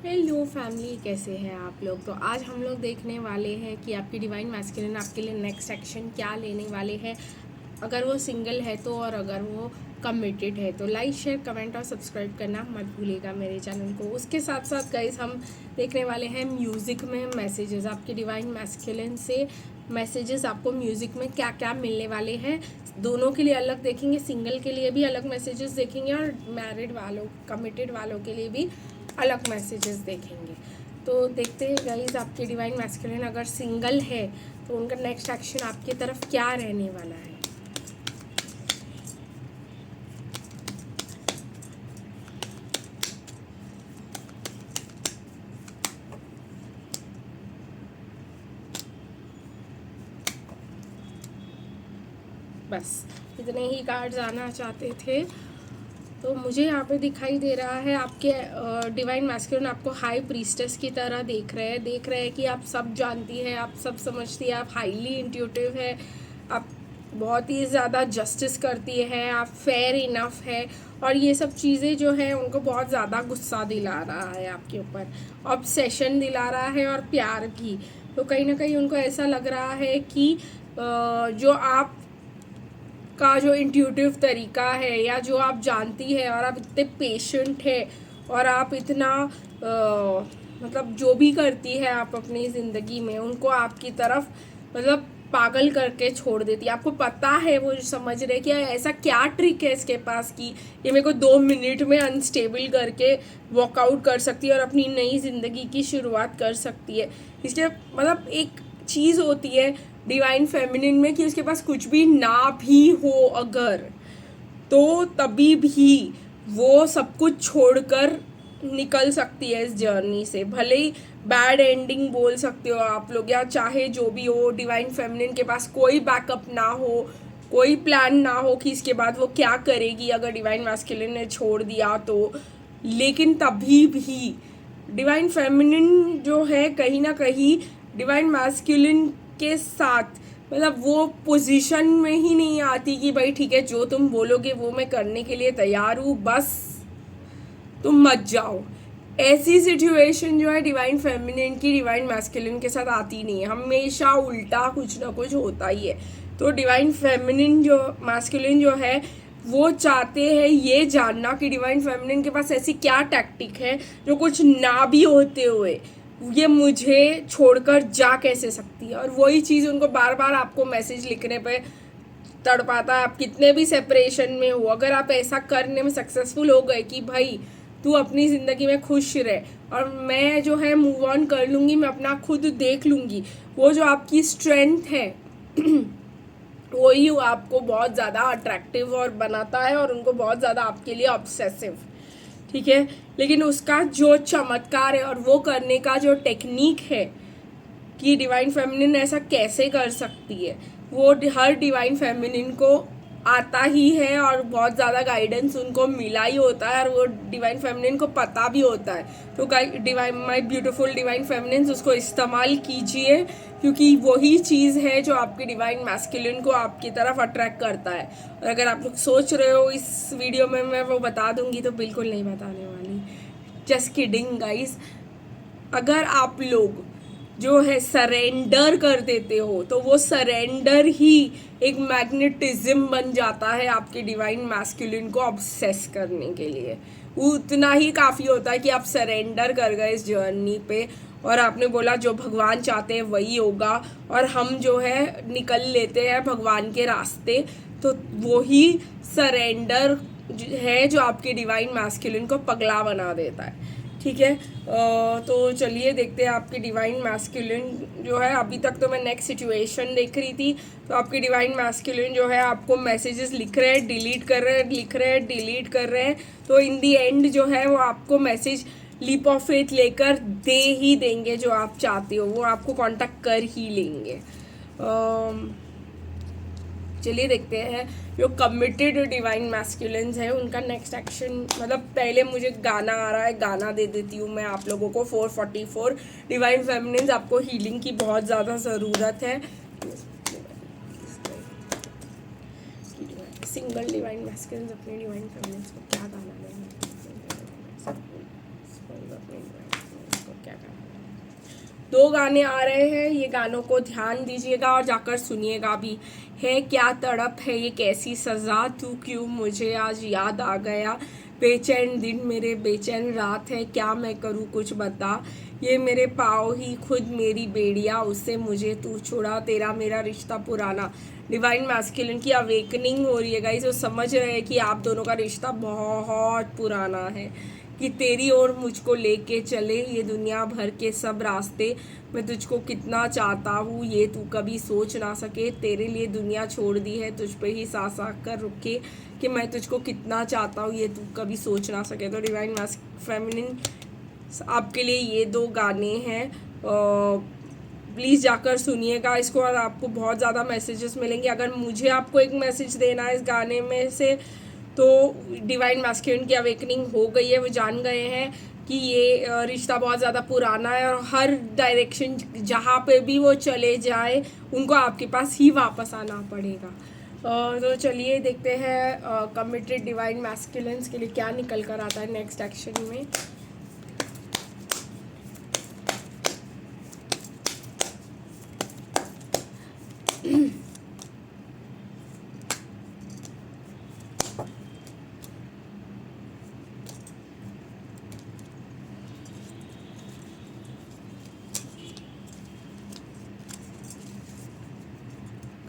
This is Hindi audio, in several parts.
हेलो फैमिली, कैसे हैं आप लोग। तो आज हम लोग देखने वाले हैं कि आपकी डिवाइन मैस्कुलिन आपके लिए नेक्स्ट एक्शन क्या लेने वाले हैं, अगर वो सिंगल है तो, और अगर वो कमिटेड है तो। लाइक, शेयर, कमेंट और सब्सक्राइब करना मत भूलिएगा मेरे चैनल को। उसके साथ साथ गाइस हम देखने वाले हैं म्यूज़िक में मैसेजेस। आपके डिवाइन मैस्कुलिन से मैसेजेस आपको म्यूज़िक में क्या क्या मिलने वाले हैं, दोनों के लिए अलग देखेंगे, सिंगल के लिए भी अलग मैसेजेस देखेंगे और मैरिड वालों, कमिटेड वालों के लिए भी अलग मैसेजेस देखेंगे। तो देखते हैं गाइस, आपके डिवाइन मैस्कुलिन अगर सिंगल है तो उनका नेक्स्ट एक्शन आपकी तरफ क्या रहने वाला है। बस इतने ही कार्ड्स आना चाहते थे। तो मुझे यहाँ पे दिखाई दे रहा है आपके डिवाइन मैस्कुलिन आपको हाई प्रीस्टेस की तरह देख रहे हैं कि आप सब जानती हैं, आप सब समझती है, आप हाईली इंट्यूटिव है, आप बहुत ही ज़्यादा जस्टिस करती है, आप फेयर इनफ है, और ये सब चीज़ें जो है उनको बहुत ज़्यादा गुस्सा दिला रहा है आपके ऊपर, ऑब्सेशन दिला रहा है और प्यार भी। तो कहीं ना कहीं उनको ऐसा लग रहा है कि जो आप का जो इंट्यूटिव तरीका है, या जो आप जानती है, और आप इतने पेशेंट है, और आप इतना मतलब जो भी करती है आप अपनी ज़िंदगी में, उनको आपकी तरफ मतलब पागल करके छोड़ देती है। आपको पता है, वो समझ रहे कि ऐसा क्या ट्रिक है इसके पास कि ये मेरे को 2 मिनट में अनस्टेबल करके वॉकआउट कर सकती है और अपनी नई ज़िंदगी की शुरुआत कर सकती है। इसलिए मतलब एक चीज़ होती है डिवाइन फेमिनिन में कि उसके पास कुछ भी ना भी हो अगर, तो तभी भी वो सब कुछ छोड़कर निकल सकती है इस जर्नी से। भले ही बैड एंडिंग बोल सकते हो आप लोग, या चाहे जो भी हो, डिवाइन फेमिनिन के पास कोई बैकअप ना हो, कोई प्लान ना हो कि इसके बाद वो क्या करेगी अगर डिवाइन मैस्कुलिन ने छोड़ दिया तो, लेकिन तभी भी डिवाइन फेमिनिन जो है कहीं ना कहीं डिवाइन मैस्कुलिन के साथ मतलब वो पोजीशन में ही नहीं आती कि भाई ठीक है, जो तुम बोलोगे वो मैं करने के लिए तैयार हूँ, बस तुम मत जाओ। ऐसी सिचुएशन जो है डिवाइन फेमिनिन की डिवाइन मैस्कुलिन के साथ आती नहीं है, हमेशा उल्टा कुछ ना कुछ होता ही है। तो डिवाइन फेमिनिन जो मैस्कुलिन जो है वो चाहते हैं ये जानना कि डिवाइन फेमिनिन के पास ऐसी क्या टैक्टिक है जो कुछ ना भी होते हुए ये मुझे छोड़कर जा कैसे सकती है। और वही चीज़ उनको बार बार आपको मैसेज लिखने पे तड़पाता है। आप कितने भी सेपरेशन में हो, अगर आप ऐसा करने में सक्सेसफुल हो गए कि भाई तू अपनी ज़िंदगी में खुश रहे और मैं जो है मूव ऑन कर लूँगी, मैं अपना खुद देख लूँगी, वो जो आपकी स्ट्रेंथ है वही आपको बहुत ज़्यादा अट्रैक्टिव और बनाता है और उनको बहुत ज़्यादा आपके लिए ऑब्सेसिव, ठीक है। लेकिन उसका जो चमत्कार है और वो करने का जो टेक्निक है कि डिवाइन फेमिनिन ऐसा कैसे कर सकती है, वो हर डिवाइन फेमिनिन को आता ही है और बहुत ज़्यादा गाइडेंस उनको मिला ही होता है और वो डिवाइन फेमिनिन को पता भी होता है। तो divine, my beautiful divine feminines, उसको इस्तेमाल कीजिए, क्योंकि वही चीज़ है जो आपकी डिवाइन मैस्कुलिन को आपकी तरफ अट्रैक्ट करता है। और अगर आप लोग सोच रहे हो इस वीडियो में मैं वो बता दूंगी, तो बिल्कुल नहीं बताने वाली, जस्ट किडिंग गाइस। अगर आप लोग जो है सरेंडर कर देते हो तो वो सरेंडर ही एक मैग्नेटिज्म बन जाता है आपके डिवाइन मैस्कुलिन को ऑब्सेस करने के लिए। उतना ही काफ़ी होता है कि आप सरेंडर कर गए इस जर्नी पे और आपने बोला जो भगवान चाहते हैं वही होगा, और हम जो है निकल लेते हैं भगवान के रास्ते। तो वही सरेंडर है जो आपके डिवाइन मैस्कुलिन को पगला बना देता है, ठीक है। तो चलिए देखते हैं आपकी डिवाइन मैस्कुलिन जो है। अभी तक तो मैं नेक्स्ट सिचुएशन देख रही थी, तो आपकी डिवाइन मैस्कुलिन जो है आपको मैसेजेस लिख रहे हैं, डिलीट कर रहे हैं, लिख रहे हैं, डिलीट कर रहे हैं। तो इन दी एंड जो है वो आपको मैसेज लीप ऑफ फेथ लेकर दे ही देंगे, जो आप चाहते हो वो आपको कांटेक्ट कर ही लेंगे। चलिए देखते हैं जो कमिटेड डिवाइन मैस्कुलिन्स है उनका नेक्स्ट एक्शन। मतलब पहले मुझे गाना आ रहा है, गाना दे देती हूँ मैं आप लोगों को। 444 डिवाइन फेमिनिन्स, आपको हीलिंग की बहुत ज़्यादा ज़रूरत है। सिंगल डिवाइन मैस्कुलिन्स अपने डिवाइन फेमिनिन्स को क्या गाना देंगे। क्या करना है। 2 गाने आ रहे हैं, ये गानों को ध्यान दीजिएगा और जाकर सुनिएगा भी। है क्या तड़प है ये कैसी सज़ा, तू क्यों मुझे आज याद आ गया, बेचैन दिन मेरे बेचैन रात है, क्या मैं करूँ कुछ बता, ये मेरे पाँव ही खुद मेरी बेड़िया, उससे मुझे तू छोड़ा, तेरा मेरा रिश्ता पुराना। डिवाइन मैस्कुलिन की अवेकनिंग हो रही है गाइस, वो समझ रहे हैं कि आप दोनों का रिश्ता बहुत पुराना है, कि तेरी ओर मुझको लेके चले ये दुनिया भर के सब रास्ते, मैं तुझको कितना चाहता हूँ ये तू कभी सोच ना सके, तेरे लिए दुनिया छोड़ दी है तुझ पे ही सांस कर रुके, कि मैं तुझको कितना चाहता हूँ ये तू कभी सोच ना सके। तो डिवाइन फेमिनिन आपके लिए ये 2 गाने हैं, प्लीज़ जाकर सुनिएगा इसको और आपको बहुत ज़्यादा मैसेजेस मिलेंगे। अगर मुझे आपको एक मैसेज देना है इस गाने में से, तो डिवाइन मैस्कुलिन की अवेकनिंग हो गई है, वो जान गए हैं कि ये रिश्ता बहुत ज़्यादा पुराना है और हर डायरेक्शन जहाँ पे भी वो चले जाए उनको आपके पास ही वापस आना पड़ेगा। तो चलिए देखते हैं कमिटेड डिवाइन मैस्कुलिन्स के लिए क्या निकल कर आता है नेक्स्ट एक्शन में।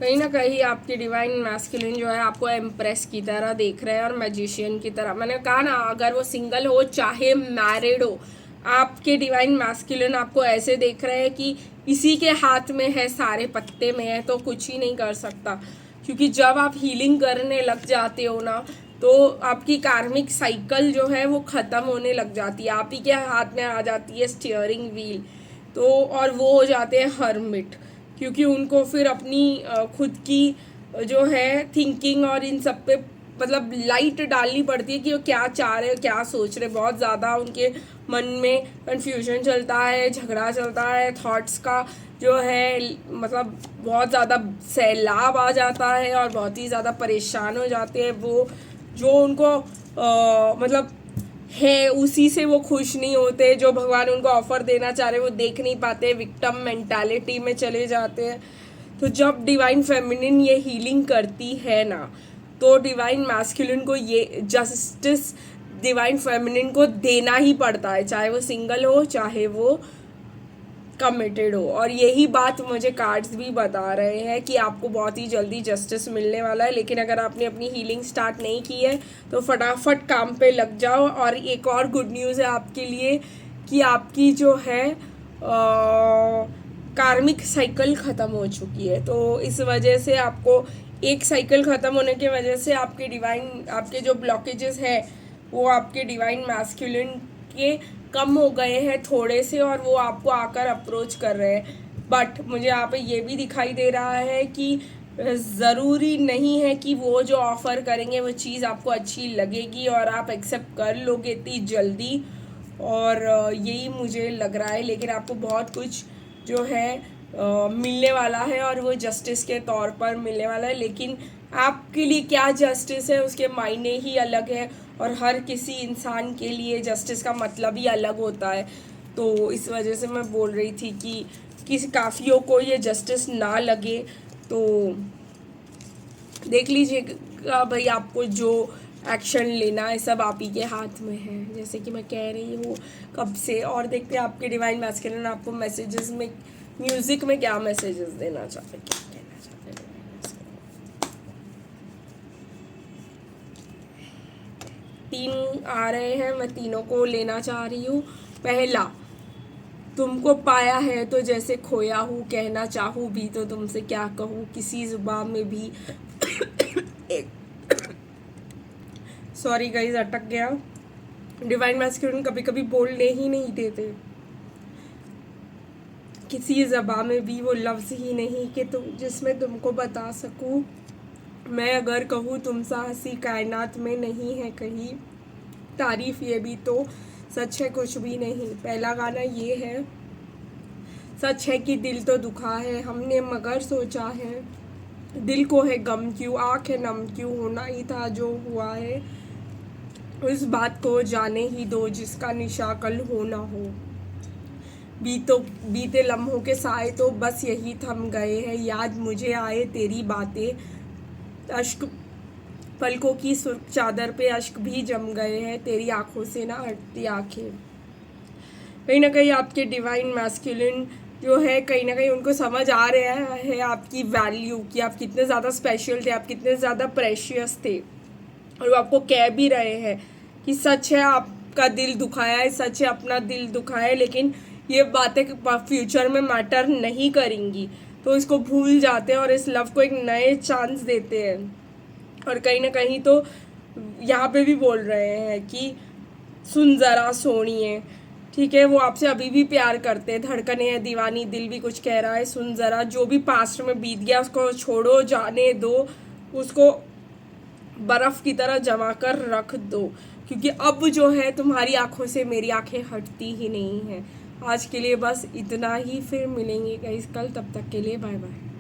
कहीं ना कहीं आपकी डिवाइन मैस्कुलिन जो है आपको एम्प्रेस की तरह देख रहे हैं और मैजिशियन की तरह। मैंने कहा ना, अगर वो सिंगल हो चाहे मैरिड हो, आपके डिवाइन मैस्कुलिन आपको ऐसे देख रहे हैं कि इसी के हाथ में है, सारे पत्ते में है, तो कुछ ही नहीं कर सकता। क्योंकि जब आप हीलिंग करने लग जाते हो ना, तो आपकी कार्मिक साइकिल जो है वो ख़त्म होने लग जाती है, आप ही के हाथ में आ जाती है स्टीयरिंग व्हील। तो और वो हो जाते हैं हर्मिट, क्योंकि उनको फिर अपनी खुद की जो है थिंकिंग और इन सब पे मतलब लाइट डालनी पड़ती है कि वो क्या चाह रहे, क्या सोच रहे। बहुत ज़्यादा उनके मन में कन्फ्यूजन चलता है, झगड़ा चलता है, थॉट्स का जो है मतलब बहुत ज़्यादा सैलाब आ जाता है और बहुत ही ज़्यादा परेशान हो जाते हैं। वो जो उनको मतलब है उसी से वो खुश नहीं होते, जो भगवान उनको ऑफर देना चाह रहे वो देख नहीं पाते, विक्टिम मेंटालिटी में चले जाते हैं। तो जब डिवाइन फेमिनिन ये हीलिंग करती है ना, तो डिवाइन मैस्कुलिन को ये जस्टिस डिवाइन फेमिनिन को देना ही पड़ता है, चाहे वो सिंगल हो चाहे वो कमिटेड हो। और यही बात मुझे कार्ड्स भी बता रहे हैं कि आपको बहुत ही जल्दी जस्टिस मिलने वाला है। लेकिन अगर आपने अपनी हीलिंग स्टार्ट नहीं की है तो फटाफट काम पे लग जाओ। और एक और गुड न्यूज़ है आपके लिए कि आपकी जो है कार्मिक साइकिल ख़त्म हो चुकी है। तो इस वजह से आपको एक साइकिल ख़त्म होने की वजह से आपके जो ब्लॉकेजेस है वो आपके डिवाइन मैस्कुलिन के कम हो गए हैं थोड़े से, और वो आपको आकर अप्रोच कर रहे हैं। बट मुझे यहाँ पे ये भी दिखाई दे रहा है कि ज़रूरी नहीं है कि वो जो ऑफ़र करेंगे वो चीज़ आपको अच्छी लगेगी और आप एक्सेप्ट कर लोगे इतनी जल्दी, और यही मुझे लग रहा है। लेकिन आपको बहुत कुछ जो है मिलने वाला है और वो जस्टिस के तौर पर मिलने वाला है। लेकिन आपके लिए क्या जस्टिस है उसके मायने ही अलग है, और हर किसी इंसान के लिए जस्टिस का मतलब ही अलग होता है। तो इस वजह से मैं बोल रही थी कि किसी काफ़ियों को ये जस्टिस ना लगे तो देख लीजिएगा भाई, आपको जो एक्शन लेना है सब आप ही के हाथ में है, जैसे कि मैं कह रही हूँ कब से। और देखते हैं आपके डिवाइन मैस्कुलिन आपको मैसेजेस में, म्यूज़िक में क्या मैसेजेस देना चाहते हैं, क्या कहना चाहते हैं। तीन आ रहे हैं, मैं तीनों को लेना चाह रही हूँ। पहला, तुमको पाया है तो जैसे खोया हूँ, कहना चाहूँ भी तो तुमसे क्या कहूँ, किसी जुबान में भी सॉरी गाइस अटक गया। डिवाइन मैस्कुलिन कभी कभी बोलने ही नहीं देते, किसी ज़बान में भी वो लफ्ज़ ही नहीं कि तुम जिसमें तुमको बता सकूँ। मैं अगर कहूँ तुमसा हंसी कायनात में नहीं है कहीं, तारीफ़ ये भी तो सच है कुछ भी नहीं। पहला गाना ये है, सच है कि दिल तो दुखा है हमने मगर सोचा है, दिल को है गम क्यों, आँख है नम क्यों, होना ही था जो हुआ है, उस बात को जाने ही दो जिसका निशा कल हो ना हो। बीते लम्हों के साए तो बस यही थम गए हैं, याद मुझे आए तेरी बातें, अश्क पलकों की सुर्ख चादर पे अश्क भी जम गए हैं, तेरी आंखों से ना हटती आंखें। कहीं ना कहीं आपके डिवाइन मैस्कुलिन जो है, कहीं ना कहीं उनको समझ आ रहा है आपकी वैल्यू, कि आप कितने ज़्यादा स्पेशल थे, आप कितने ज़्यादा प्रेशियस थे, और वो आपको कह भी रहे हैं कि सच है आपका दिल दुखाया है, सच है अपना दिल दुखाया है, लेकिन ये बातें फ्यूचर में मैटर नहीं करेंगी। तो इसको भूल जाते हैं और इस लव को एक नए चांस देते हैं। और कहीं ना कहीं तो यहाँ पे भी बोल रहे हैं कि सुन ज़रा सोनिए, ठीक है, वो आपसे अभी भी प्यार करते हैं, धड़कने हैं दीवानी, दिल भी कुछ कह रहा है, सुन ज़रा, जो भी पास्ट में बीत गया उसको छोड़ो, जाने दो, उसको बर्फ़ की तरह जमा कर रख दो, क्योंकि अब जो है तुम्हारी आंखों से मेरी आंखें हटती ही नहीं हैं। आज के लिए बस इतना ही, फिर मिलेंगे गाइस कल, तब तक के लिए बाय बाय।